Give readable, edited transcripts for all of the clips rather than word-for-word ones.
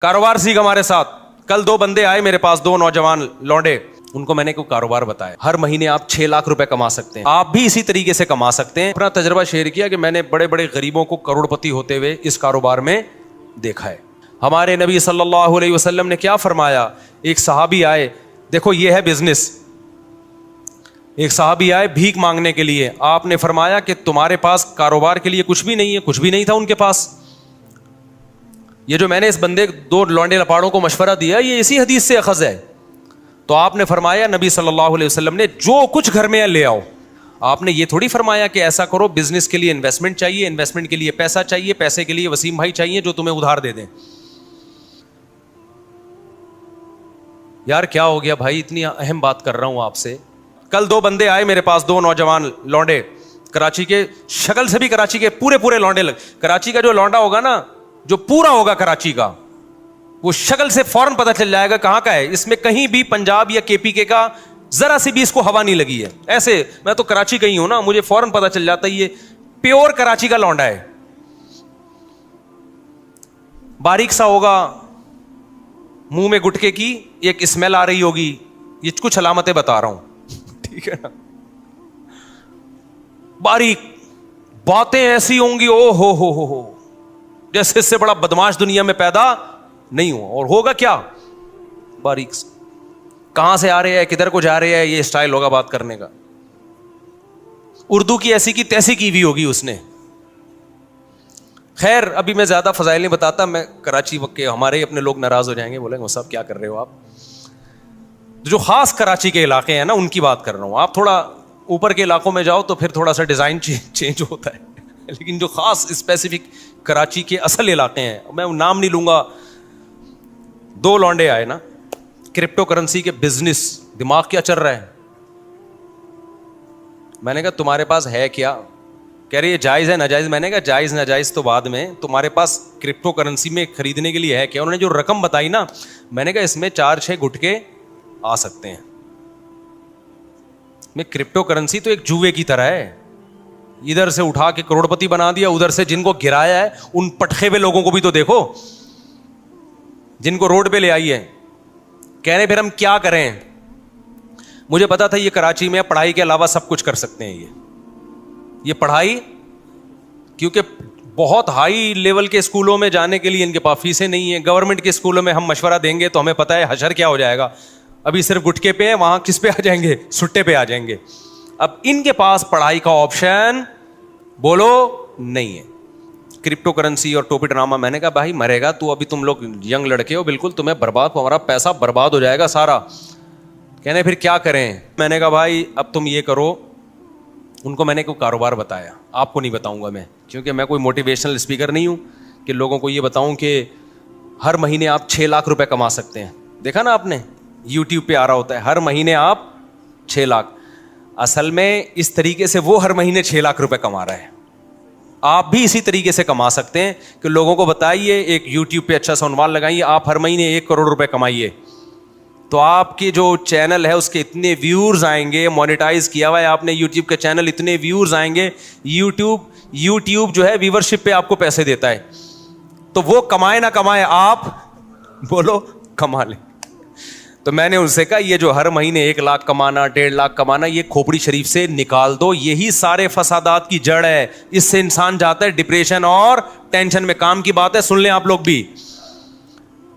کاروبار سیکھ ہمارے ساتھ. کل 2 بندے آئے میرے پاس, 2 نوجوان لونڈے. ان کو میں نے کوئی کاروبار بتایا. ہر مہینے آپ 6 لاکھ روپے کما سکتے ہیں. آپ بھی اسی طریقے سے کما سکتے ہیں. اپنا تجربہ شیئر کیا کہ میں نے بڑے بڑے غریبوں کو کروڑ پتی ہوتے ہوئے اس کاروبار میں دیکھا ہے. ہمارے نبی صلی اللہ علیہ وسلم نے کیا فرمایا؟ ایک صحابی آئے, دیکھو یہ ہے بزنس. ایک صحابی آئے بھیک مانگنے کے لیے. آپ نے فرمایا کہ تمہارے پاس کاروبار کے لیے کچھ بھی نہیں ہے. کچھ بھی نہیں تھا ان کے پاس. یہ جو میں نے اس بندے 2 لونڈے لپاڑوں کو مشورہ دیا, یہ اسی حدیث سے اخذ ہے. تو آپ نے فرمایا, نبی صلی اللہ علیہ وسلم نے, جو کچھ گھر میں ہے لے آؤ. آپ نے یہ تھوڑی فرمایا کہ ایسا کرو, بزنس کے لیے انویسٹمنٹ چاہیے, انویسٹمنٹ کے لیے پیسہ چاہیے, پیسے کے لیے وسیم بھائی چاہیے جو تمہیں ادھار دے دیں. یار کیا ہو گیا بھائی, اتنی اہم بات کر رہا ہوں آپ سے. کل 2 بندے آئے میرے پاس, 2 نوجوان لونڈے, کراچی کے, شکل سے بھی کراچی کے پورے لونڈے کراچی کا جو لونڈا ہوگا نا, جو پورا ہوگا کراچی کا, وہ شکل سے فوراً پتہ چل جائے گا کہاں کا ہے. اس میں کہیں بھی پنجاب یا KPK کا ذرا سی بھی اس کو ہوا نہیں لگی ہے. ایسے میں تو کراچی کا ہی ہوں نا, مجھے فوراً پتہ چل جاتا ہے یہ پیور کراچی کا لونڈا ہے. باریک سا ہوگا, منہ میں گٹکے کی ایک اسمیل آ رہی ہوگی. یہ کچھ علامتیں بتا رہا ہوں, ٹھیک ہے نا. باریک, باتیں ایسی ہوں گی او ہو جیسے اس سے بڑا بدماش دنیا میں پیدا نہیں ہوا. اور ہوگا کیا, باریک. کہاں سے آ رہے ہیں, کدھر کو جا رہے ہیں, یہ اسٹائل ہوگا بات کرنے کا. اردو کی ایسی کی تیسی کی ہوئی ہوگی اس نے. خیر ابھی میں زیادہ فضائل نہیں بتاتا. میں کراچی وقت کے ہمارے اپنے لوگ ناراض ہو جائیں گے, بولیں گے وہ صاحب کیا کر رہے ہو آپ. جو خاص کراچی کے علاقے ہیں نا ان کی بات کر رہا ہوں. آپ تھوڑا اوپر کے علاقوں میں جاؤ تو پھر تھوڑا سا ڈیزائن چینج ہوتا ہے. لیکن جو خاص اسپیسیفک کراچی کے اصل علاقے ہیں, میں نام نہیں لوں گا. 2 لونڈے آئے نا, کرپٹو کرنسی کے بزنس, دماغ کیا چل رہا ہے. میں نے کہا تمہارے پاس ہے کیا؟ کہہ رہے یہ جائز ہے ناجائز. میں نے کہا جائز ناجائز تو بعد میں, تمہارے پاس کرپٹو کرنسی میں خریدنے کے لیے ہے کیا؟ انہوں نے جو رقم بتائی نا, میں نے کہا اس میں 4-6 گٹکے آ سکتے ہیں. میں کرپٹو کرنسی تو ایک جوئے کی طرح ہے. ادھر سے اٹھا کے کروڑ پتی بنا دیا, ادھر سے جن کو گرایا ہے ان پٹخے ہوئے لوگوں کو بھی تو دیکھو, جن کو روڈ پہ لے آئی ہے. کہہ رہے پھر ہم کیا کریں. مجھے پتا تھا یہ کراچی میں پڑھائی کے علاوہ سب کچھ کر سکتے ہیں. یہ پڑھائی, کیونکہ بہت ہائی لیول کے اسکولوں میں جانے کے لیے ان کے پاس فیسیں نہیں ہیں. گورنمنٹ کے اسکولوں میں ہم مشورہ دیں گے تو ہمیں پتا ہے حشر کیا ہو جائے گا. ابھی صرف گٹکے پہ ہیں, وہاں کس پہ آ جائیں گے, سٹے پہ آ جائیں گے. اب ان کے پاس پڑھائی کا آپشن بولو نہیں ہے. کرپٹو کرنسی اور ٹوپی ڈرامہ. میں نے کہا بھائی مرے گا تو, ابھی تم لوگ ینگ لڑکے ہو, بالکل تمہیں برباد, ہمارا پیسہ برباد ہو جائے گا سارا. کہنے پھر کیا کریں. میں نے کہا بھائی اب تم یہ کرو. ان کو میں نے کوئی کاروبار بتایا, آپ کو نہیں بتاؤں گا میں, کیونکہ میں کوئی موٹیویشنل اسپیکر نہیں ہوں کہ لوگوں کو یہ بتاؤں کہ ہر مہینے آپ 6 لاکھ روپے کما سکتے ہیں. دیکھا نا آپ نے, YouTube پہ آ رہا ہوتا ہے ہر مہینے آپ 6 لاکھ. اصل میں اس طریقے سے وہ ہر مہینے 6 لاکھ روپے کما رہا ہے. آپ بھی اسی طریقے سے کما سکتے ہیں کہ لوگوں کو بتائیے, ایک YouTube پہ اچھا سا عنوان لگائیے, آپ ہر مہینے 1 کروڑ روپے کمائیے. تو آپ کی جو چینل ہے اس کے اتنے ویورز آئیں گے. مونیٹائز کیا ہوا ہے آپ نے YouTube کا چینل, اتنے ویورز آئیں گے. YouTube جو ہے ویورشپ پہ آپ کو پیسے دیتا ہے. تو وہ کمائے نہ کمائے, آپ بولو کما لیں. تو میں نے ان سے کہا یہ جو ہر مہینے 1 لاکھ کمانا, 1.5 لاکھ کمانا, یہ کھوپڑی شریف سے نکال دو. یہی سارے فسادات کی جڑ ہے. اس سے انسان جاتا ہے ڈپریشن اور ٹینشن میں. کام کی بات ہے, سن لیں آپ لوگ بھی.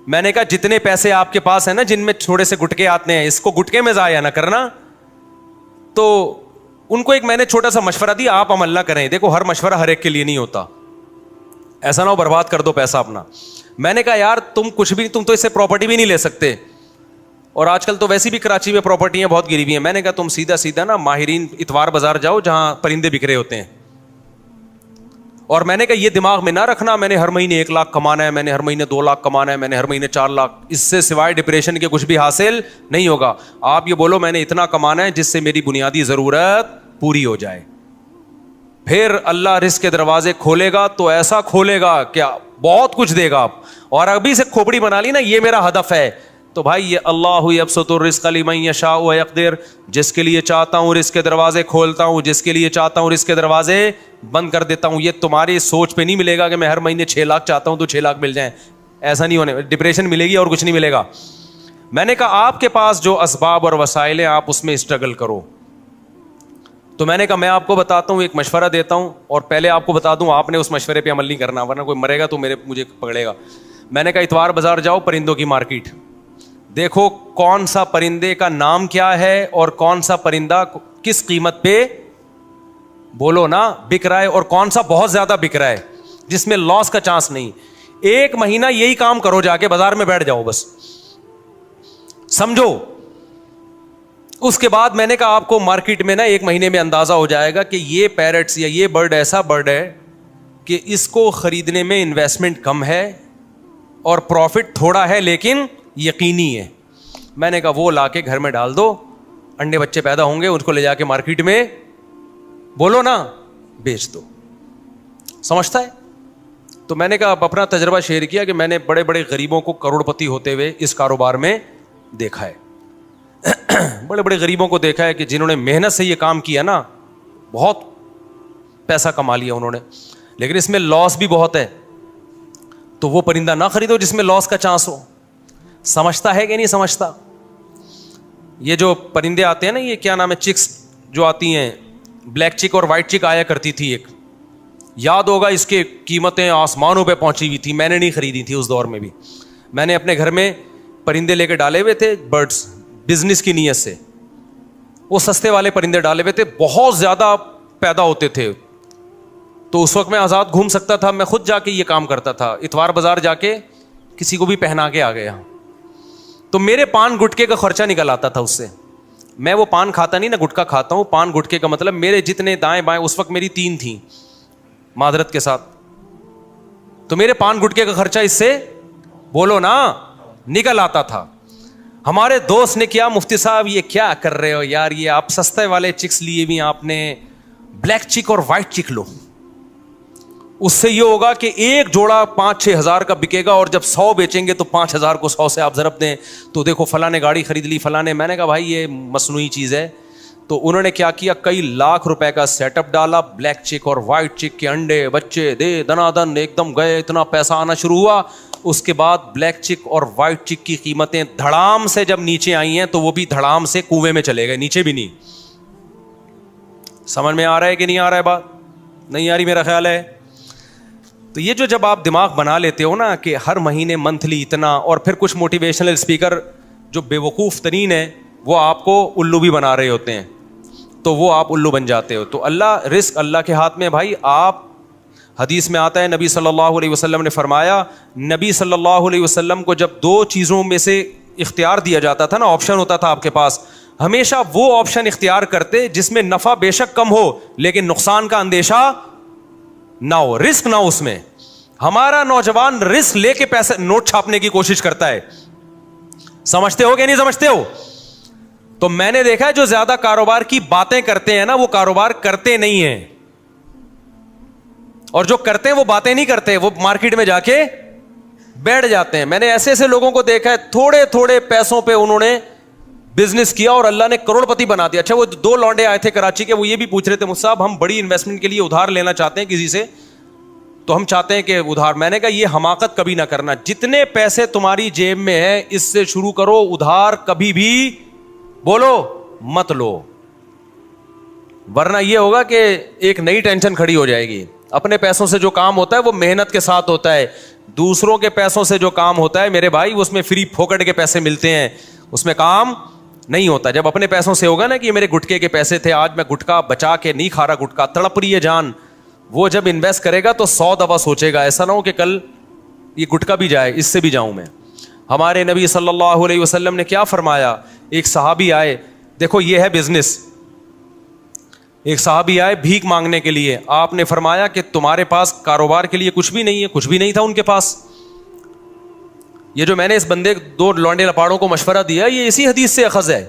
میں نے کہا جتنے پیسے آپ کے پاس ہیں نا, جن میں تھوڑے سے گٹکے آتے ہیں, اس کو گٹکے میں ضائع نہ کرنا. تو ان کو ایک میں نے چھوٹا سا مشورہ دیا, آپ عمل نہ کریں. دیکھو ہر مشورہ ہر ایک کے لیے نہیں ہوتا, ایسا نہ ہو برباد کر دو پیسہ اپنا. میں نے کہا یار تم کچھ بھی, تم تو اس سے پراپرٹی بھی نہیں لے سکتے, اور آج کل تو ویسی بھی کراچی میں پراپرٹیاں بہت گری ہوئی ہیں. میں نے کہا تم سیدھا نا ماہرین اتوار بازار جاؤ جہاں پرندے بک رہے ہوتے ہیں. اور میں نے کہا یہ دماغ میں نہ رکھنا میں نے ہر مہینے 1 لاکھ کمانا ہے, میں نے ہر مہینے 2 لاکھ کمانا ہے, میں نے ہر مہینے 4 لاکھ. اس سے سوائے ڈپریشن کے کچھ بھی حاصل نہیں ہوگا. آپ یہ بولو میں نے اتنا کمانا ہے جس سے میری بنیادی ضرورت پوری ہو جائے. پھر اللہ رزق کے دروازے کھولے گا تو ایسا کھولے گا کیا بہت کچھ دے گا آپ. اور ابھی سے کھوپڑی بنا لی نا یہ میرا ہدف ہے, تو بھائی یہ اللہ یبسط الرزق لمن یشاء ویقدر, جس کے لیے چاہتا ہوں رزق کے دروازے کھولتا ہوں, جس کے لیے چاہتا ہوں رزق کے دروازے بند کر دیتا ہوں. یہ تمہاری سوچ پہ نہیں ملے گا کہ میں ہر مہینے 6 لاکھ چاہتا ہوں تو 6 لاکھ مل جائیں. ایسا نہیں ہونے, ڈپریشن ملے گی اور کچھ نہیں ملے گا. میں نے کہا آپ کے پاس جو اسباب اور وسائل ہیں آپ اس میں اسٹرگل کرو. تو میں نے کہا میں آپ کو بتاتا ہوں, ایک مشورہ دیتا ہوں, اور پہلے آپ کو بتا دوں آپ نے اس مشورے پہ عمل نہیں کرنا ورنہ کوئی مرے گا تو مجھے پکڑے گا. میں نے کہا اتوار بازار جاؤ, پرندوں کی مارکیٹ دیکھو کون سا پرندے کا نام کیا ہے اور کون سا پرندہ کس قیمت پہ, بولو نا, بک رہا ہے, اور کون سا بہت زیادہ بک رہا ہے جس میں لاس کا چانس نہیں. 1 مہینہ یہی کام کرو, جا کے بازار میں بیٹھ جاؤ بس, سمجھو. اس کے بعد میں نے کہا آپ کو مارکیٹ میں نا 1 مہینے میں اندازہ ہو جائے گا کہ یہ پیرٹس یا یہ برڈ ایسا برڈ ہے کہ اس کو خریدنے میں انویسٹمنٹ کم ہے اور پروفٹ تھوڑا ہے لیکن یقینی ہے. میں نے کہا وہ لا کے گھر میں ڈال دو, انڈے بچے پیدا ہوں گے, ان کو لے جا کے مارکیٹ میں, بولو نا, بیچ دو. سمجھتا ہے؟ تو میں نے کہا اپنا تجربہ شیئر کیا کہ میں نے بڑے بڑے غریبوں کو کروڑ پتی ہوتے ہوئے اس کاروبار میں دیکھا ہے. بڑے بڑے غریبوں کو دیکھا ہے کہ جنہوں نے محنت سے یہ کام کیا نا, بہت پیسہ کما لیا انہوں نے, لیکن اس میں لاس بھی بہت ہے. تو وہ پرندہ نہ خریدو جس میں لاس کا چانس ہو. سمجھتا ہے کہ نہیں سمجھتا؟ یہ جو پرندے آتے ہیں نا, یہ کیا نام ہے, چکس جو آتی ہیں, بلیک چک اور وائٹ چک آیا کرتی تھی ایک, یاد ہوگا, اس کے قیمتیں آسمانوں پہ پہنچی ہوئی تھی. میں نے نہیں خریدی تھی اس دور میں بھی, میں نے اپنے گھر میں پرندے لے کے ڈالے ہوئے تھے, برڈس, بزنس کی نیت سے. وہ سستے والے پرندے ڈالے ہوئے تھے, بہت زیادہ پیدا ہوتے تھے. تو اس وقت میں آزاد گھوم سکتا تھا, میں خود جا کے یہ کام کرتا تھا, اتوار بازار جا کے کسی کو بھی پہنا کے آ گیا. تو میرے پان گٹکے کا خرچہ نکل آتا تھا اس سے. میں وہ پان کھاتا نہیں نا, گٹکا کھاتا ہوں. پان گٹکے کا مطلب میرے جتنے دائیں بائیں, اس وقت میری 3 تھیں معذرت کے ساتھ, تو میرے پان گٹکے کا خرچہ اس سے, بولو نا, نکل آتا تھا. ہمارے دوست نے کیا, مفتی صاحب یہ کیا کر رہے ہو یار, یہ آپ سستے والے چکس لیے بھی آپ نے, بلیک چک اور وائٹ چک لو, اس سے یہ ہوگا کہ ایک جوڑا 5-6 ہزار کا بکے گا, اور جب 100 بیچیں گے تو 5,000 کو 100 سے آپ ضرب دیں تو دیکھو فلاں نے گاڑی خرید لی, فلاں نے. میں نے کہا بھائی یہ مصنوعی چیز ہے. تو انہوں نے کیا کیا, کئی لاکھ روپے کا سیٹ اپ ڈالا, بلیک چک اور وائٹ چک کے انڈے بچے دے دنا دن ایک دم گئے, اتنا پیسہ آنا شروع ہوا. اس کے بعد بلیک چک اور وائٹ چک کی قیمتیں دھڑام سے جب نیچے آئی ہیں تو وہ بھی دھڑام سے کنویں میں چلے گئے, نیچے بھی نہیں. سمجھ میں آ رہا ہے کہ نہیں آ رہا ہے؟ بات نہیں آ رہی میرا خیال ہے. تو یہ جو جب آپ دماغ بنا لیتے ہو نا کہ ہر مہینے منتھلی اتنا, اور پھر کچھ موٹیویشنل اسپیکر جو بے وقوف ترین ہیں وہ آپ کو الو بھی بنا رہے ہوتے ہیں, تو وہ آپ الو بن جاتے ہو. تو اللہ, رزق اللہ کے ہاتھ میں بھائی. آپ, حدیث میں آتا ہے نبی صلی اللہ علیہ وسلم نے فرمایا, نبی صلی اللہ علیہ وسلم کو جب 2 چیزوں میں سے اختیار دیا جاتا تھا نا, آپشن ہوتا تھا آپ کے پاس, ہمیشہ وہ آپشن اختیار کرتے جس میں نفع بے شک کم ہو لیکن نقصان کا اندیشہ نہ ہو, رسک نہ ہو اس میں. ہمارا نوجوان رسک لے کے پیسے نوٹ چھاپنے کی کوشش کرتا ہے. سمجھتے ہو کہ نہیں سمجھتے ہو؟ تو میں نے دیکھا ہے جو زیادہ کاروبار کی باتیں کرتے ہیں نا, وہ کاروبار کرتے نہیں ہیں, اور جو کرتے ہیں وہ باتیں نہیں کرتے, وہ مارکیٹ میں جا کے بیٹھ جاتے ہیں. میں نے ایسے ایسے لوگوں کو دیکھا ہے, تھوڑے تھوڑے پیسوں پہ انہوں نے بزنس کیا اور اللہ نے کروڑ پتی بنا دیا. اچھا, وہ 2 لونڈے آئے تھے کراچی کے, وہ یہ بھی پوچھ رہے تھے مجھ صاحب ہم بڑی انویسٹمنٹ کے لیے ادھار لینا چاہتے ہیں کسی سے, تو ہم چاہتے ہیں کہ ادھار. میں نے کہا یہ حماقت کبھی نہ کرنا, جتنے پیسے تمہاری جیب میں ہے اس سے شروع کرو, ادھار کبھی بھی, بولو, مت لو, ورنہ یہ ہوگا کہ ایک نئی ٹینشن کھڑی ہو جائے گی. اپنے پیسوں سے جو کام ہوتا ہے وہ محنت کے ساتھ ہوتا ہے, دوسروں کے پیسوں سے جو کام ہوتا ہے میرے بھائی اس میں فری پھوکٹ کے پیسے ملتے ہیں, اس میں کام نہیں ہوتا. جب اپنے پیسوں سے ہوگا نا کہ یہ میرے گٹکے کے پیسے تھے, آج میں گٹکا بچا کے نہیں کھا رہا, گٹکا تڑپ رہی ہے جان, وہ جب انویسٹ کرے گا تو 100 دفعہ سوچے گا, ایسا نہ ہو کہ کل یہ گٹکا بھی جائے, اس سے بھی جاؤں میں. ہمارے نبی صلی اللہ علیہ وسلم نے کیا فرمایا, ایک صحابی آئے, دیکھو یہ ہے بزنس, ایک صحابی آئے بھیک مانگنے کے لیے, آپ نے فرمایا کہ تمہارے پاس کاروبار کے لیے کچھ بھی نہیں ہے, کچھ بھی نہیں تھا ان کے پاس. یہ جو میں نے اس بندے 2 لونڈے لپاڑوں کو مشورہ دیا یہ اسی حدیث سے اخذ ہے.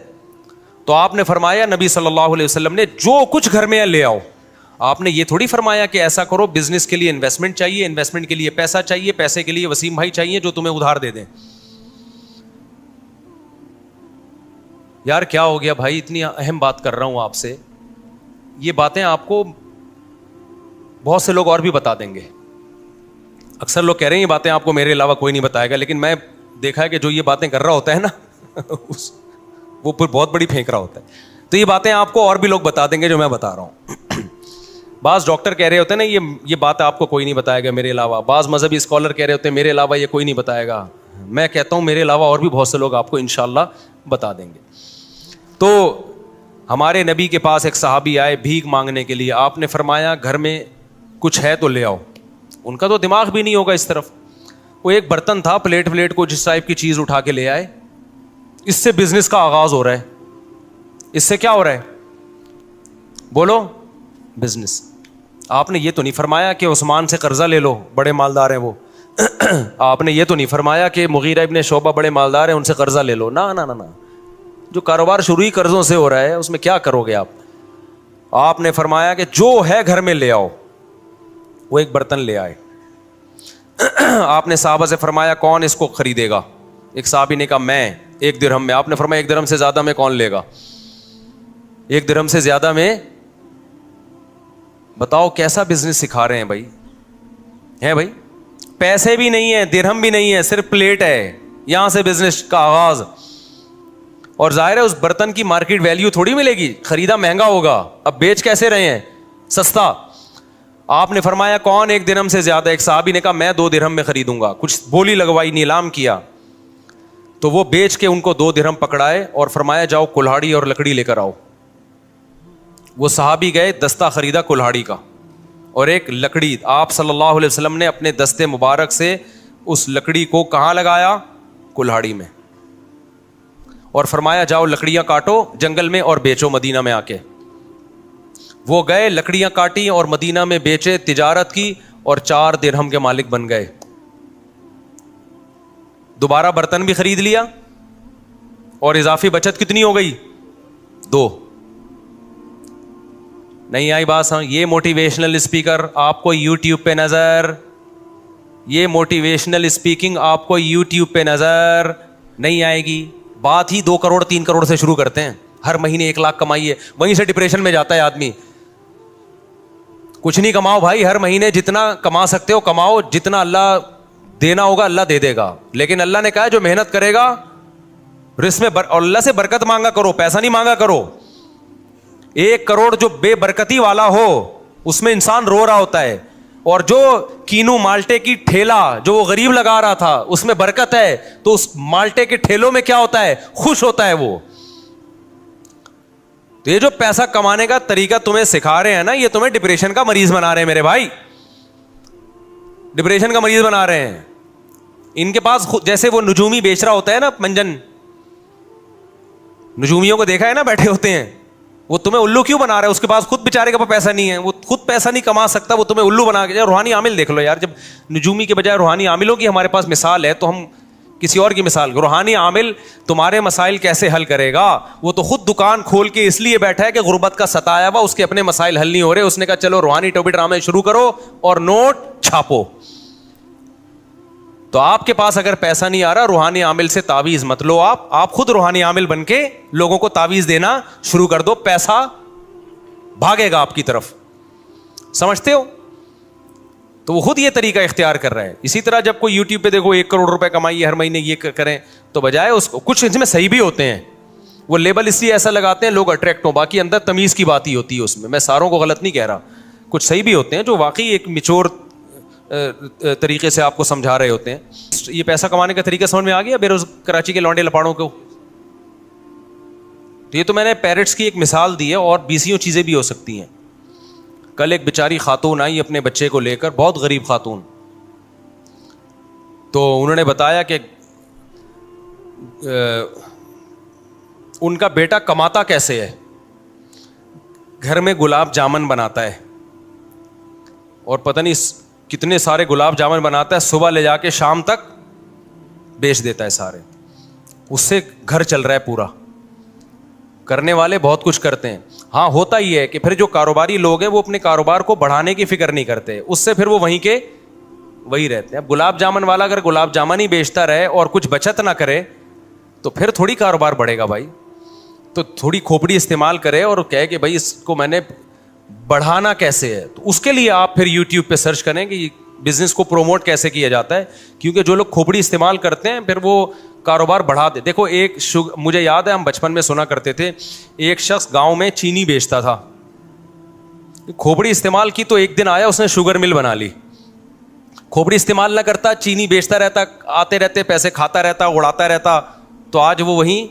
تو آپ نے فرمایا, نبی صلی اللہ علیہ وسلم نے, جو کچھ گھر میں ہے لے آؤ. آپ نے یہ تھوڑی فرمایا کہ ایسا کرو, بزنس کے لیے انویسٹمنٹ چاہیے, انویسٹمنٹ کے لیے پیسہ چاہیے, پیسے کے لیے وسیم بھائی چاہیے جو تمہیں ادھار دے دیں. یار کیا ہو گیا بھائی, اتنی اہم بات کر رہا ہوں آپ سے, یہ باتیں آپ کو بہت سے لوگ اور بھی بتا دیں گے. اکثر لوگ کہہ رہے ہیں یہ باتیں آپ کو میرے علاوہ کوئی نہیں بتائے گا, لیکن میں دیکھا ہے کہ جو یہ باتیں کر رہا ہوتا ہے نا وہ پھر بہت بڑی پھینک رہا ہوتا ہے. تو یہ باتیں آپ کو اور بھی لوگ بتا دیں گے جو میں بتا رہا ہوں. بعض ڈاکٹر کہہ رہے ہوتے ہیں نا یہ بات آپ کو کوئی نہیں بتائے گا میرے علاوہ. بعض مذہبی اسکالر کہہ رہے ہوتے ہیں میرے علاوہ یہ کوئی نہیں بتائے گا. میں کہتا ہوں میرے علاوہ اور بھی بہت سے لوگ آپ کو انشاءاللہ بتا دیں گے. تو ہمارے نبی کے پاس ایک صحابی آئے بھیک مانگنے کے لیے. آپ نے فرمایا گھر میں کچھ ہے تو لے آؤ. ان کا تو دماغ بھی نہیں ہوگا اس طرف. وہ ایک برتن تھا, پلیٹ کو جس ٹائپ کی چیز اٹھا کے لے آئے. اس سے بزنس کا آغاز ہو رہا ہے. اس سے کیا ہو رہا ہے بولو؟ بزنس. آپ نے یہ تو نہیں فرمایا کہ عثمان سے قرضہ لے لو, بڑے مالدار ہیں وہ. آپ نے یہ تو نہیں فرمایا کہ مغیرہ ابن شعبہ بڑے مالدار ہیں ان سے قرضہ لے لو. نہ, جو کاروبار شروع ہی قرضوں سے ہو رہا ہے اس میں کیا کرو گے آپ. آپ نے فرمایا کہ جو ہے گھر میں لے آؤ. وہ ایک برتن لے آئے. آپ نے صحابہ سے فرمایا کون اس کو خریدے گا؟ ایک صحابی نے کہا میں, 1 درہم میں. آپ نے فرمایا 1 درہم سے زیادہ میں کون لے گا؟ 1 درہم سے زیادہ میں. بتاؤ کیسا بزنس سکھا رہے ہیں بھائی. ہے بھائی, پیسے بھی نہیں ہے, درہم بھی نہیں ہے, صرف پلیٹ ہے. یہاں سے بزنس کا آغاز. اور ظاہر ہے اس برتن کی مارکیٹ ویلیو تھوڑی ملے گی, خریدا مہنگا ہوگا. اب بیچ کیسے رہے ہیں؟ سستا. آپ نے فرمایا کون 1 درہم سے زیادہ؟ ایک صحابی نے کہا میں 2 درہم میں خریدوں گا. کچھ بولی لگوائی, نیلام کیا. تو وہ بیچ کے ان کو 2 درہم پکڑائے اور فرمایا جاؤ کلہاڑی اور لکڑی لے کر آؤ. وہ صحابی گئے, دستہ خریدا کلہاڑی کا اور ایک لکڑی. آپ صلی اللہ علیہ وسلم نے اپنے دستے مبارک سے اس لکڑی کو کہاں لگایا؟ کلہاڑی میں. اور فرمایا جاؤ لکڑیاں کاٹو جنگل میں اور بیچو مدینہ میں آ کے. وہ گئے, لکڑیاں کاٹی اور مدینہ میں بیچے, تجارت کی اور 4 درہم کے مالک بن گئے. دوبارہ برتن بھی خرید لیا اور اضافی بچت کتنی ہو گئی؟ 2. نہیں آئی بات؟ یہ موٹیویشنل اسپیکر آپ کو یوٹیوب پہ نظر, یہ موٹیویشنل اسپیکنگ آپ کو یوٹیوب پہ نظر نہیں آئے گی. بات ہی 2 کروڑ 3 کروڑ سے شروع کرتے ہیں. ہر مہینے 1 لاکھ کمائیے, وہیں سے ڈپریشن میں جاتا ہے آدمی. کچھ نہیں کماؤ بھائی, ہر مہینے جتنا کما سکتے ہو کماؤ, جتنا اللہ دینا ہوگا اللہ دے دے گا. لیکن اللہ نے کہا جو محنت کرے گا رزق میں اور اللہ سے برکت مانگا کرو, پیسہ نہیں مانگا کرو. 1 کروڑ جو بے برکتی والا ہو اس میں انسان رو رہا ہوتا ہے, اور جو کینو مالٹے کی ٹھیلا جو وہ غریب لگا رہا تھا اس میں برکت ہے, تو اس مالٹے کے ٹھیلوں میں کیا ہوتا ہے؟ خوش ہوتا ہے وہ. تو یہ جو پیسہ کمانے کا طریقہ تمہیں سکھا رہے ہیں نا, یہ تمہیں ڈپریشن کا مریض بنا رہے ہیں میرے بھائی, ڈپریشن کا مریض بنا رہے ہیں. ان کے پاس جیسے وہ نجومی بیچ رہا ہوتا ہے نا, منجن نجومیوں کو دیکھا ہے نا بیٹھے ہوتے ہیں, وہ تمہیں الو کیوں بنا رہا ہے؟ اس کے پاس خود بیچارے کے پاس پیسہ نہیں ہے, وہ خود پیسہ نہیں کما سکتا, وہ تمہیں الو بنا کے. روحانی عامل دیکھ لو یار, جب نجومی کے بجائے روحانی عاملوں کی ہمارے پاس مثال ہے تو ہم کسی اور کی مثال. روحانی عامل تمہارے مسائل کیسے حل کرے گا؟ وہ تو خود دکان کھول کے اس لیے بیٹھا ہے کہ غربت کا ستایا ہوا, اس کے اپنے مسائل حل نہیں ہو رہے. اس نے کہا چلو روحانی ٹوپی ڈرامے شروع کرو اور نوٹ چھاپو. تو آپ کے پاس اگر پیسہ نہیں آ رہا, روحانی عامل سے تعویذ مت لو. آپ خود روحانی عامل بن کے لوگوں کو تعویذ دینا شروع کر دو, پیسہ بھاگے گا آپ کی طرف. سمجھتے ہو؟ تو وہ خود یہ طریقہ اختیار کر رہا ہے. اسی طرح جب کوئی یوٹیوب پہ دیکھو 1 کروڑ روپے کمائیے ہر مہینے, یہ کریں, تو بجائے اس کو کچھ اس میں صحیح بھی ہوتے ہیں, وہ لیبل اس لیے ایسا لگاتے ہیں لوگ اٹریکٹ ہوں, باقی اندر تمیز کی بات ہی ہوتی ہے اس میں. میں ساروں کو غلط نہیں کہہ رہا, کچھ صحیح بھی ہوتے ہیں جو واقعی ایک میچور طریقے سے آپ کو سمجھا رہے ہوتے ہیں. یہ پیسہ کمانے کا طریقہ سمجھ میں آ گیا کراچی کے لونڈے لپاڑوں کو؟ تو یہ تو میں نے پیرٹس کی ایک مثال دی ہے, اور بیسیوں چیزیں بھی ہو سکتی ہیں. کل ایک بیچاری خاتون آئی اپنے بچے کو لے کر, بہت غریب خاتون. تو انہوں نے بتایا کہ ان کا بیٹا کماتا کیسے ہے, گھر میں گلاب جامن بناتا ہے, اور پتہ نہیں کتنے سارے گلاب جامن بناتا ہے, صبح لے جا کے شام تک بیچ دیتا ہے سارے. اس سے گھر چل رہا ہے پورا. کرنے والے بہت کچھ کرتے ہیں. ہاں ہوتا ہی ہے کہ پھر جو کاروباری لوگ ہیں وہ اپنے کاروبار کو بڑھانے کی فکر نہیں کرتے, اس سے پھر وہ وہیں کے وہی رہتے ہیں. اب گلاب جامن والا اگر گلاب جامن ہی بیچتا رہے اور کچھ بچت نہ کرے تو پھر تھوڑی کاروبار بڑھے گا بھائی. تو تھوڑی کھوپڑی استعمال کرے اور کہے کہ بھائی اس کو میں نے بڑھانا کیسے ہے. تو اس کے لیے آپ پھر یوٹیوب پہ سرچ کریں کہ بزنس کو پروموٹ کیسے کیا جاتا ہے, کیونکہ جو لوگ کھوپڑی استعمال کرتے ہیں پھر وہ کاروبار بڑھا دے. دیکھو مجھے یاد ہے ہم بچپن میں سنا کرتے تھے, ایک شخص گاؤں میں چینی بیچتا تھا, کھوپڑی استعمال کی تو ایک دن آیا اس نے شوگر مل بنا لی. کھوپڑی استعمال نہ کرتا, چینی بیچتا رہتا, آتے رہتے پیسے کھاتا رہتا, اڑاتا رہتا, تو آج وہ وہیں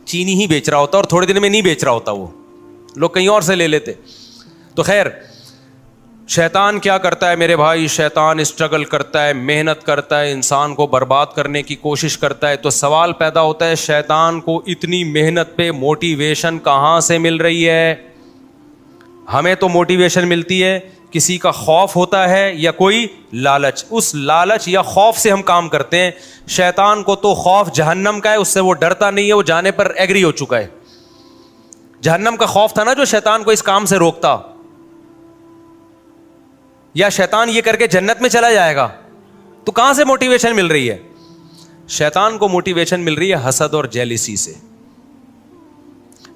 چینی ہی بیچ رہا ہوتا, اور تھوڑے دن میں نہیں بیچ رہا ہوتا, وہ لوگ کہیں اور سے لے لیتے. تو خیر, شیطان کیا کرتا ہے میرے بھائی, شیطان اسٹرگل کرتا ہے, محنت کرتا ہے, انسان کو برباد کرنے کی کوشش کرتا ہے. تو سوال پیدا ہوتا ہے, شیطان کو اتنی محنت پہ موٹیویشن کہاں سے مل رہی ہے؟ ہمیں تو موٹیویشن ملتی ہے کسی کا خوف ہوتا ہے یا کوئی لالچ, اس لالچ یا خوف سے ہم کام کرتے ہیں. شیطان کو تو خوف جہنم کا ہے, اس سے وہ ڈرتا نہیں ہے, وہ جانے پر ایگری ہو چکا ہے. جہنم کا خوف تھا نا جو شیطان کو اس کام سے روکتا. یا شیطان یہ کر کے جنت میں چلا جائے گا؟ تو کہاں سے موٹیویشن مل رہی ہے؟ شیطان کو موٹیویشن مل رہی ہے حسد اور جیلسی سے.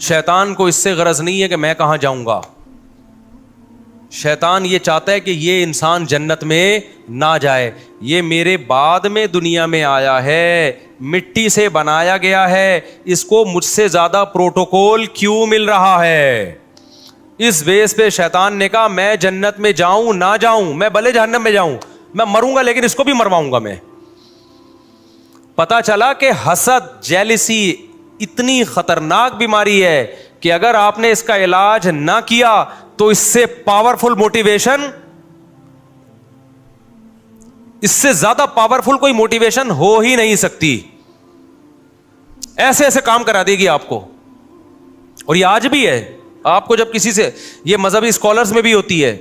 شیطان کو اس سے غرض نہیں ہے کہ میں کہاں جاؤں گا. شیطان یہ چاہتا ہے کہ یہ انسان جنت میں نہ جائے. یہ میرے بعد میں دنیا میں آیا ہے, مٹی سے بنایا گیا ہے, اس کو مجھ سے زیادہ پروٹوکول کیوں مل رہا ہے؟ اس بیس پہ شیطان نے کہا میں جنت میں جاؤں نہ جاؤں, میں بھلے جہنم میں جاؤں, میں مروں گا لیکن اس کو بھی مرواؤں گا میں. پتا چلا کہ حسد, جیلسی اتنی خطرناک بیماری ہے کہ اگر آپ نے اس کا علاج نہ کیا تو اس سے پاورفل موٹیویشن, اس سے زیادہ پاورفل کوئی موٹیویشن ہو ہی نہیں سکتی. ایسے ایسے کام کرا دے گی آپ کو. اور یہ آج بھی ہے. آپ کو جب کسی سے, یہ مذہبی اسکالرز میں بھی ہوتی ہے,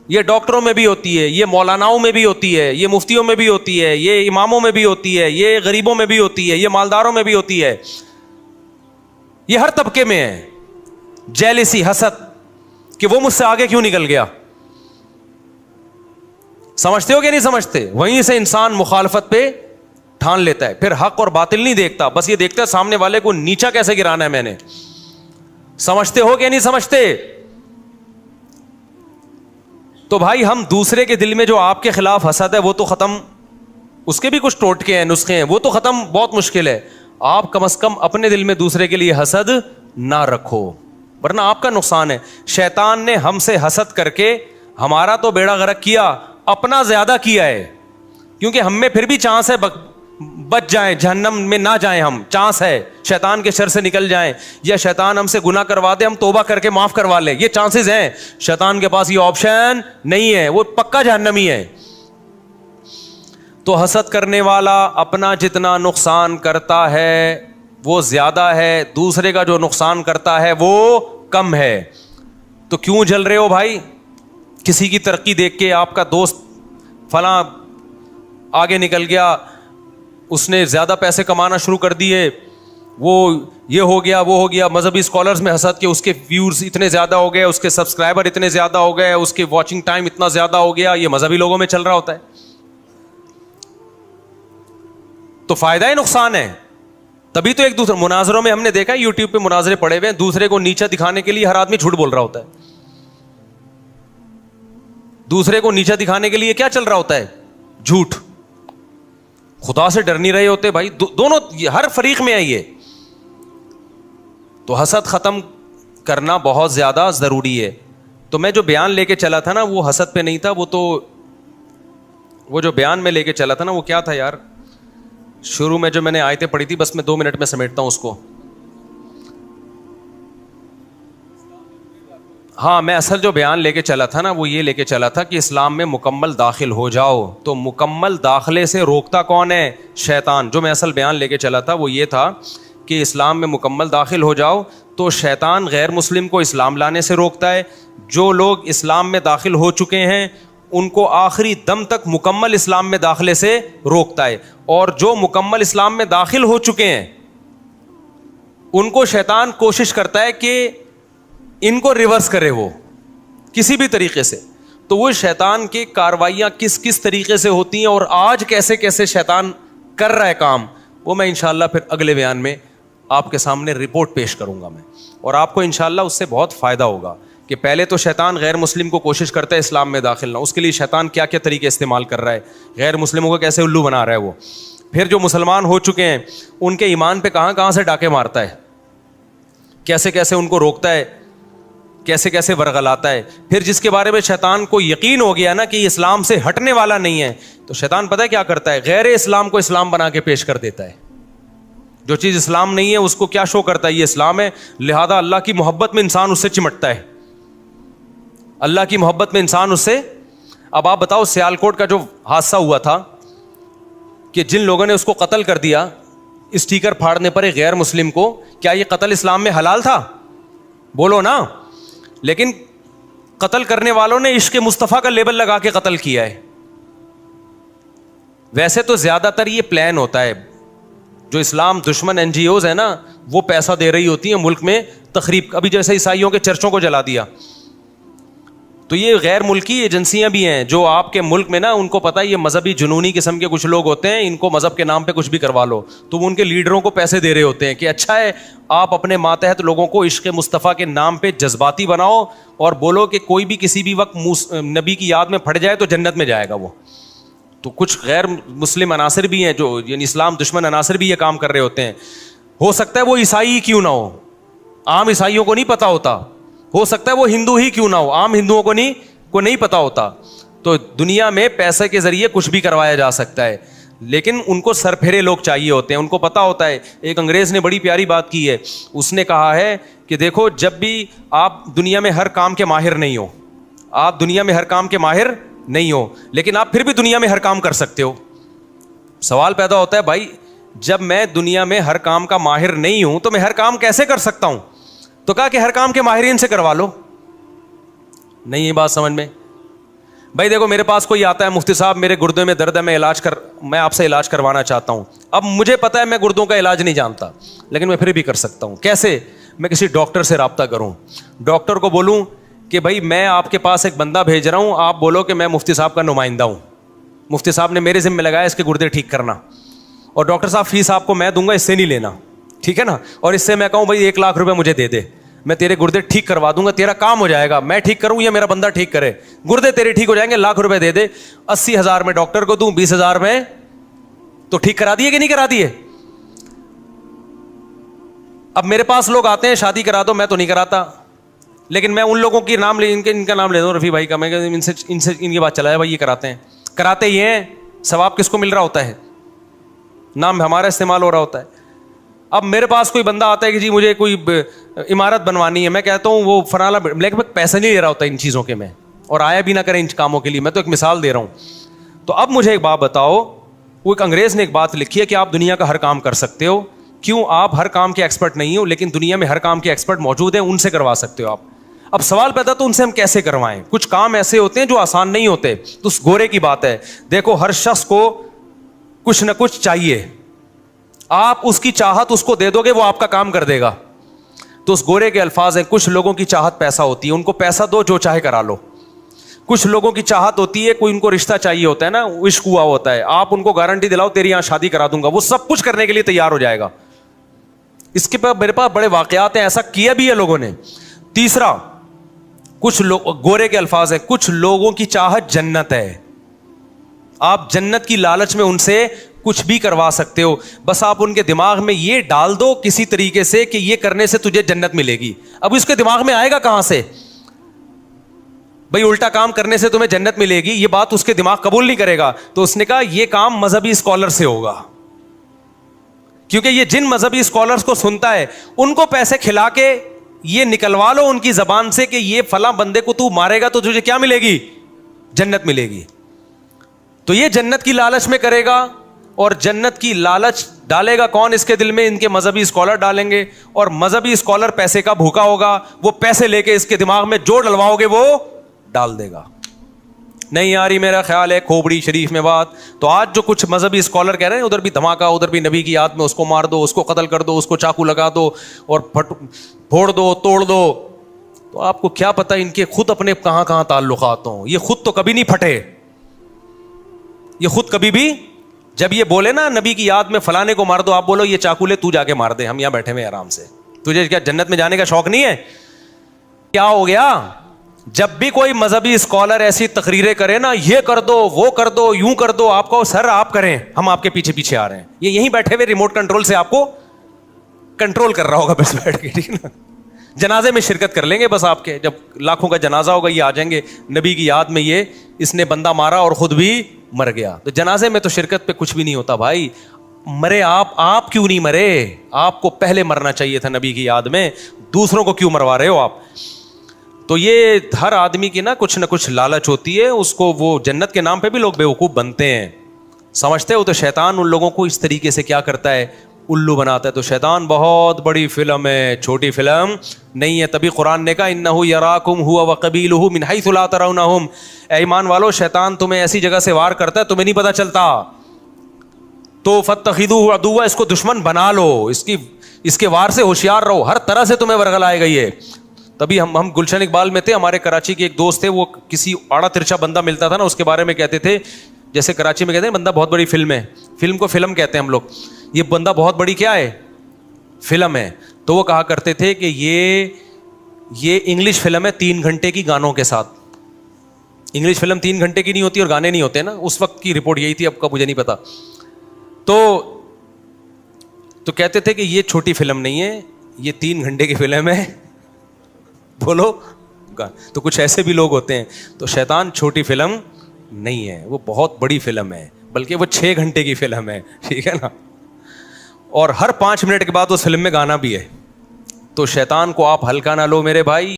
یہ ڈاکٹروں میں بھی ہوتی ہے, یہ مولاناؤں میں بھی ہوتی ہے, یہ مفتیوں میں بھی ہوتی ہے, یہ اماموں میں بھی ہوتی ہے, یہ غریبوں میں بھی ہوتی ہے, یہ مالداروں میں بھی ہوتی ہے, یہ ہر طبقے میں ہے. جیلسی, حسد کہ وہ مجھ سے آگے کیوں نکل گیا. سمجھتے ہو کہ نہیں سمجھتے؟ وہیں سے انسان مخالفت پہ ٹھان لیتا ہے. پھر حق اور باطل نہیں دیکھتا, بس یہ دیکھتا ہے سامنے والے کو نیچا کیسے گرانا ہے میں نے. سمجھتے ہو کہ نہیں سمجھتے؟ تو بھائی ہم دوسرے کے دل میں جو آپ کے خلاف حسد ہے وہ تو ختم, اس کے بھی کچھ ٹوٹکے ہیں, نسخے ہیں, وہ تو ختم بہت مشکل ہے. آپ کم از کم اپنے دل میں دوسرے کے لیے حسد نہ رکھو, ورنہ آپ کا نقصان ہے. شیطان نے ہم سے حسد کر کے ہمارا تو بیڑا غرق کیا, اپنا زیادہ کیا ہے. کیونکہ ہم میں پھر بھی چانس ہے بچ جائیں, جہنم میں نہ جائیں, ہم چانس ہے شیطان کے شر سے نکل جائیں, یا شیطان ہم سے گناہ کروا دے, ہم توبہ کر کے معاف کروا لیں, یہ چانسز ہیں. شیطان کے پاس یہ آپشن نہیں ہے, وہ پکا جہنمی ہے. تو حسد کرنے والا اپنا جتنا نقصان کرتا ہے وہ زیادہ ہے, دوسرے کا جو نقصان کرتا ہے وہ کم ہے. تو کیوں جل رہے ہو بھائی؟ کسی کی ترقی دیکھ کے, آپ کا دوست فلاں آگے نکل گیا, اس نے زیادہ پیسے کمانا شروع کر دیے, وہ یہ ہو گیا وہ ہو گیا. مذہبی اسکالرز میں حسد کہ اس کے ویورز اتنے زیادہ ہو گئے, اس کے سبسکرائبر اتنے زیادہ ہو گئے, اس کے واچنگ ٹائم اتنا زیادہ ہو گیا. یہ مذہبی لوگوں میں چل رہا ہوتا ہے. تو فائدہ ہے نقصان ہے. تبھی تو ایک دوسرے مناظروں میں ہم نے دیکھا, یوٹیوب پہ مناظرے پڑے ہوئے ہیں, دوسرے کو نیچا دکھانے کے لیے ہر آدمی جھوٹ بول رہا ہوتا ہے. دوسرے کو نیچا دکھانے کے لیے کیا چل رہا ہوتا ہے؟ جھوٹ. خدا سے ڈر نہیں رہے ہوتے بھائی. دونوں ہر فریق میں ہے یہ. تو حسد ختم کرنا بہت زیادہ ضروری ہے. تو میں جو بیان لے کے چلا تھا نا وہ حسد پہ نہیں تھا, وہ جو بیان میں لے کے چلا تھا نا وہ کیا تھا یار, شروع میں جو میں نے آیتیں پڑھی تھی, بس میں 2 منٹ میں سمیٹتا ہوں اس کو. ہاں, میں اصل جو بیان لے کے چلا تھا نا وہ یہ لے کے چلا تھا کہ اسلام میں مکمل داخل ہو جاؤ. تو مکمل داخلے سے روکتا کون ہے؟ شیطان. جو میں اصل بیان لے کے چلا تھا وہ یہ تھا کہ اسلام میں مکمل داخل ہو جاؤ تو شیطان غیر مسلم کو اسلام لانے سے روکتا ہے. جو لوگ اسلام میں داخل ہو چکے ہیں ان کو آخری دم تک مکمل اسلام میں داخلے سے روکتا ہے. اور جو مکمل اسلام میں داخل ہو چکے ہیں ان کو شیطان کوشش کرتا ہے کہ ان کو ریورس کرے وہ کسی بھی طریقے سے. تو وہ شیطان کی کاروائیاں کس کس طریقے سے ہوتی ہیں اور آج کیسے کیسے شیطان کر رہا ہے کام, وہ میں انشاءاللہ پھر اگلے بیان میں آپ کے سامنے رپورٹ پیش کروں گا میں, اور آپ کو انشاءاللہ اس سے بہت فائدہ ہوگا. کہ پہلے تو شیطان غیر مسلم کو کوشش کرتا ہے اسلام میں داخل نہ، اس کے لیے شیطان کیا کیا طریقے استعمال کر رہا ہے، غیر مسلموں کو کیسے الو بنا رہا ہے وہ، پھر جو مسلمان ہو چکے ہیں ان کے ایمان پہ کہاں کہاں سے ڈاکے مارتا ہے، کیسے کیسے ان کو روکتا ہے، کیسے کیسے ورغلاتا ہے. پھر جس کے بارے میں شیطان کو یقین ہو گیا نا کہ یہ اسلام سے ہٹنے والا نہیں ہے، تو شیطان پتہ ہے کیا کرتا ہے، غیر اسلام کو اسلام بنا کے پیش کر دیتا ہے. جو چیز اسلام نہیں ہے اس کو کیا شو کرتا ہے، یہ اسلام ہے، لہذا اللہ کی محبت میں انسان اس سے چمٹتا ہے، اللہ کی محبت میں انسان اس سے. اب آپ بتاؤ سیالکوٹ کا جو حادثہ ہوا تھا کہ جن لوگوں نے اس کو قتل کر دیا اسٹیکر پھاڑنے پر ایک غیر مسلم کو، کیا یہ قتل اسلام میں حلال تھا؟ بولو نا. لیکن قتل کرنے والوں نے عشق مصطفیٰ کا لیبل لگا کے قتل کیا ہے. ویسے تو زیادہ تر یہ پلان ہوتا ہے، جو اسلام دشمن این جی اوز ہیں نا وہ پیسہ دے رہی ہوتی ہیں ملک میں تخریب. ابھی جیسے عیسائیوں کے چرچوں کو جلا دیا، تو یہ غیر ملکی ایجنسیاں بھی ہیں جو آپ کے ملک میں نا ان کو پتہ ہے یہ مذہبی جنونی قسم کے کچھ لوگ ہوتے ہیں، ان کو مذہب کے نام پہ کچھ بھی کروا لو، تو وہ ان کے لیڈروں کو پیسے دے رہے ہوتے ہیں کہ اچھا ہے آپ اپنے ماتحت لوگوں کو عشق مصطفیٰ کے نام پہ جذباتی بناؤ اور بولو کہ کوئی بھی کسی بھی وقت نبی کی یاد میں پھٹ جائے تو جنت میں جائے گا وہ. تو کچھ غیر مسلم عناصر بھی ہیں جو یعنی اسلام دشمن عناصر بھی یہ کام کر رہے ہوتے ہیں. ہو سکتا ہے وہ عیسائی کیوں نہ ہو، عام عیسائیوں کو نہیں پتہ ہوتا، ہو سکتا ہے وہ ہندو ہی کیوں نہ ہو، عام ہندوؤں کو نہیں پتہ ہوتا. تو دنیا میں پیسے کے ذریعے کچھ بھی کروایا جا سکتا ہے، لیکن ان کو سر پھیرے لوگ چاہیے ہوتے ہیں، ان کو پتہ ہوتا ہے. ایک انگریز نے بڑی پیاری بات کی ہے، اس نے کہا ہے کہ دیکھو جب بھی آپ دنیا میں ہر کام کے ماہر نہیں ہو، آپ دنیا میں ہر کام کے ماہر نہیں ہو، لیکن آپ پھر بھی دنیا میں ہر کام کر سکتے ہو. سوال پیدا ہوتا ہے بھائی جب میں دنیا میں ہر کام کا ماہر نہیں ہوں تو میں ہر کام کیسے کر سکتا ہوں؟ تو کہا کہ ہر کام کے ماہرین سے کروا لو. نہیں یہ بات سمجھ میں؟ بھائی دیکھو میرے پاس کوئی آتا ہے، مفتی صاحب میرے گردے میں درد ہے، میں آپ سے علاج کروانا چاہتا ہوں. اب مجھے پتا ہے میں گردوں کا علاج نہیں جانتا، لیکن میں پھر بھی کر سکتا ہوں. کیسے؟ میں کسی ڈاکٹر سے رابطہ کروں، ڈاکٹر کو بولوں کہ بھائی میں آپ کے پاس ایک بندہ بھیج رہا ہوں، آپ بولو کہ میں مفتی صاحب کا نمائندہ ہوں، مفتی صاحب نے میرے ذمہ لگایا اس کے گردے ٹھیک کرنا، اور ڈاکٹر صاحب فیس آپ کو میں دوں گا، اس سے نہیں لینا، ٹھیک ہے نا؟ اور اس سے میں کہوں بھائی 1 لاکھ روپے مجھے دے دے، میں تیرے گردے ٹھیک کروا دوں گا، تیرا کام ہو جائے گا. میں ٹھیک کروں یا میرا بندہ ٹھیک کرے، گردے تیرے ٹھیک ہو جائیں گے، 1 لاکھ روپے دے دے. 80,000 میں ڈاکٹر کو دوں، 20,000 میں تو ٹھیک کرا دیے کہ نہیں کرا دیے؟ اب میرے پاس لوگ آتے ہیں شادی کرا دو، میں تو نہیں کراتا، لیکن میں ان لوگوں کی نام لے ان کا نام لے دوں، رفیع بھائی کا، میں ان سے ان کی بات چلایا بھائی یہ کراتے ہی ہیں. ثواب کس کو مل رہا ہوتا ہے؟ نام ہمارا استعمال ہو رہا ہوتا ہے. اب میرے پاس کوئی بندہ آتا ہے کہ جی مجھے کوئی عمارت بنوانی ہے، میں کہتا ہوں وہ فلانا، لیکن میں پیسے نہیں لے رہا ہوتا ان چیزوں کے، میں اور آیا بھی نہ کریں ان کاموں کے لیے، میں تو ایک مثال دے رہا ہوں. تو اب مجھے ایک بات بتاؤ، وہ ایک انگریز نے ایک بات لکھی ہے کہ آپ دنیا کا ہر کام کر سکتے ہو. کیوں؟ آپ ہر کام کے ایکسپرٹ نہیں ہو، لیکن دنیا میں ہر کام کے ایکسپرٹ موجود ہیں، ان سے کروا سکتے ہو آپ. اب سوال پیدا تو ان سے ہم کیسے کروائیں؟ کچھ کام ایسے ہوتے ہیں جو آسان نہیں ہوتے. تو اس گورے کی بات ہے، دیکھو ہر شخص کو کچھ نہ کچھ چاہیے، آپ اس کی چاہت اس کو دے دو گے وہ آپ کا کام کر دے گا. تو اس گورے کے الفاظ ہیں، کچھ لوگوں کی چاہت پیسہ ہوتی ہے، ان کو پیسہ دو جو چاہے کرا لو. کچھ لوگوں کی چاہت ہوتی ہے، کوئی ان کو رشتہ چاہیے ہوتا ہے نا، عشق ہوا ہوتا ہے، آپ ان کو گارنٹی دلاؤ تیری یہاں شادی کرا دوں گا، وہ سب کچھ کرنے کے لیے تیار ہو جائے گا. اس کے پاس میرے پاس بڑے واقعات ہیں، ایسا کیا بھی ہے لوگوں نے. تیسرا، کچھ گورے کے الفاظ ہیں، کچھ لوگوں کی چاہت جنت ہے، آپ جنت کی لالچ میں ان سے کچھ بھی کروا سکتے ہو، بس آپ ان کے دماغ میں یہ ڈال دو کسی طریقے سے کہ یہ کرنے سے تجھے جنت ملے گی. اب اس کے دماغ میں آئے گا کہاں سے بھئی الٹا کام کرنے سے تمہیں جنت ملے گی؟ یہ بات اس کے دماغ قبول نہیں کرے گا. تو اس نے کہا یہ کام مذہبی اسکالر سے ہوگا، کیونکہ یہ جن مذہبی اسکالرس کو سنتا ہے ان کو پیسے کھلا کے یہ نکلوا لو ان کی زبان سے کہ یہ فلاں بندے کو تو مارے گا تو تجھے کیا ملے گی؟ جنت ملے گی. تو یہ جنت کی لالچ میں کرے گا، اور جنت کی لالچ ڈالے گا کون اس کے دل میں؟ ان کے مذہبی اسکالر ڈالیں گے، اور مذہبی اسکالر پیسے کا بھوکا ہوگا، وہ پیسے لے کے اس کے دماغ میں جو ڈلواؤ گے وہ ڈال دے گا. نہیں آ رہی میرا خیال ہے کھوبڑی شریف میں بات؟ تو آج جو کچھ مذہبی اسکالر کہہ رہے ہیں ادھر بھی دھماکہ، ادھر بھی نبی کی یاد میں اس کو مار دو، اس کو قتل کر دو، اس کو چاقو لگا دو اور پھوڑ دو، توڑ دو. تو آپ کو کیا پتہ ان کے خود اپنے کہاں کہاں تعلقات ہوں. یہ خود تو کبھی نہیں پھٹے، یہ خود کبھی بھی جب یہ بولے نا نبی کی یاد میں فلانے کو مار دو، آپ بولو یہ چاقو لے تو جا کے مار دے، ہم یہاں بیٹھے ہوئے آرام سے، تجھے کیا جنت میں جانے کا شوق نہیں ہے؟ کیا ہو گیا؟ جب بھی کوئی مذہبی اسکالر ایسی تقریریں کرے نا, یہ کر دو, وہ کر دو, یوں کر دو, آپ کو سر آپ کریں, ہم آپ کے پیچھے پیچھے آ رہے ہیں. یہ یہیں بیٹھے ہوئے ریموٹ کنٹرول سے آپ کو کنٹرول کر رہا ہوگا بس بیٹھ کے, ٹھیک ہے نا. جنازے میں شرکت کر لیں گے بس آپ کے, جب لاکھوں کا جنازہ ہوگا یہ آ جائیں گے نبی کی یاد میں, یہ اس نے بندہ مارا اور خود بھی مر گیا. تو جنازے میں تو شرکت پہ کچھ بھی نہیں ہوتا بھائی. مرے آپ کیوں نہیں مرے؟ آپ کو پہلے مرنا چاہیے تھا نبی کی یاد میں, دوسروں کو کیوں مروا رہے ہو آپ؟ تو یہ ہر آدمی کی نا کچھ نہ کچھ لالچ ہوتی ہے, اس کو وہ جنت کے نام پہ بھی لوگ بیوقوف بنتے ہیں. سمجھتے ہو تو شیطان ان لوگوں کو اس طریقے سے کیا کرتا ہے, الو بناتا ہے. تو شیطان بہت بڑی فلم ہے, چھوٹی فلم نہیں ہے. تبھی قرآن نے کہا انہ یراکم ہوا وقبیلہ من حیث لا ترونہم. اے ایمان والو, شیطان تمہیں ایسی جگہ سے وار کرتا ہے تمہیں نہیں پتہ چلتا, تو فاتخذوہ عدوا, اس کو دشمن بنا لو, اس کے وار سے ہوشیار رہو, ہر طرح سے تمہیں ورغلائے گا یہ. تبھی ہم گلشن اقبال میں تھے, ہمارے کراچی کے ایک دوست تھے, وہ کسی آڑا ترچا بندہ ملتا تھا نا, اس کے بارے میں کہتے تھے, جیسے کراچی میں کہتے ہیں بندہ بہت بڑی فلم ہے, فلم کو فلم کہتے ہیں ہم لوگ, یہ بندہ بہت بڑی کیا ہے, فلم ہے. تو وہ کہا کرتے تھے کہ یہ انگلش فلم ہے 3 گھنٹے کی گانوں کے ساتھ. انگلش فلم 3 گھنٹے کی نہیں ہوتی اور گانے نہیں ہوتے نا, اس وقت کی رپورٹ یہی تھی, اب کا مجھے نہیں پتا. تو کہتے تھے کہ یہ چھوٹی فلم نہیں ہے, یہ 3 گھنٹے کی فلم ہے. بولو, تو کچھ ایسے بھی لوگ ہوتے ہیں. تو شیطان چھوٹی فلم نہیں ہے, وہ بہت بڑی فلم ہے, بلکہ وہ 6 گھنٹے کی فلم ہے, ٹھیک ہے نا. اور ہر 5 منٹ کے بعد اس فلم میں گانا بھی ہے. تو شیطان کو آپ ہلکا نہ لو میرے بھائی.